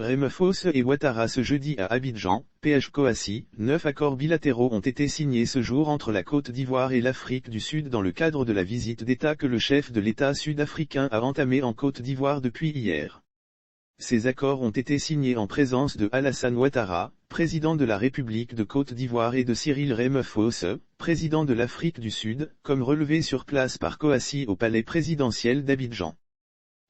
Ramaphosa et Ouattara ce jeudi à Abidjan, PH-Coassi. 9 accords bilatéraux ont été signés ce jour entre la Côte d'Ivoire et l'Afrique du Sud dans le cadre de la visite d'État que le chef de l'État sud-africain a entamée en Côte d'Ivoire depuis hier. Ces accords ont été signés en présence de Alassane Ouattara, président de la République de Côte d'Ivoire, et de Cyril Ramaphosa, président de l'Afrique du Sud, comme relevé sur place par Coassi au palais présidentiel d'Abidjan.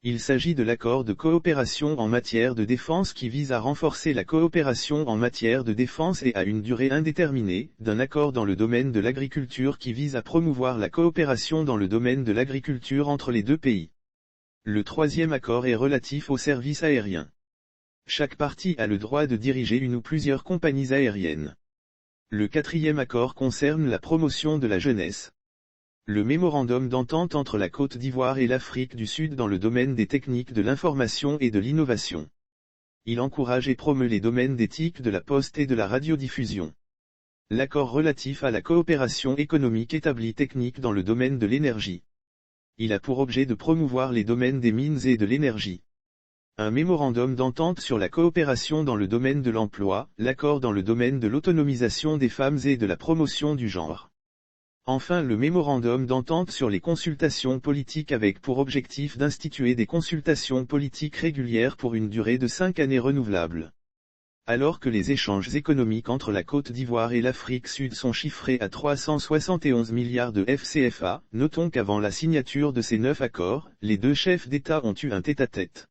Il s'agit de l'accord de coopération en matière de défense qui vise à renforcer la coopération en matière de défense et à une durée indéterminée, d'un accord dans le domaine de l'agriculture qui vise à promouvoir la coopération dans le domaine de l'agriculture entre les deux pays. Le troisième accord est relatif aux services aériens. Chaque partie a le droit de diriger une ou plusieurs compagnies aériennes. Le quatrième accord concerne la promotion de la jeunesse. Le mémorandum d'entente entre la Côte d'Ivoire et l'Afrique du Sud dans le domaine des techniques de l'information et de l'innovation. Il encourage et promeut les domaines d'éthique de la poste et de la radiodiffusion. L'accord relatif à la coopération économique établit technique dans le domaine de l'énergie. Il a pour objet de promouvoir les domaines des mines et de l'énergie. Un mémorandum d'entente sur la coopération dans le domaine de l'emploi, l'accord dans le domaine de l'autonomisation des femmes et de la promotion du genre. Enfin, le mémorandum d'entente sur les consultations politiques avec pour objectif d'instituer des consultations politiques régulières pour une durée de 5 années renouvelables. Alors que les échanges économiques entre la Côte d'Ivoire et l'Afrique Sud sont chiffrés à 371 milliards de FCFA, notons qu'avant la signature de ces 9 accords, les deux chefs d'État ont eu un tête-à-tête.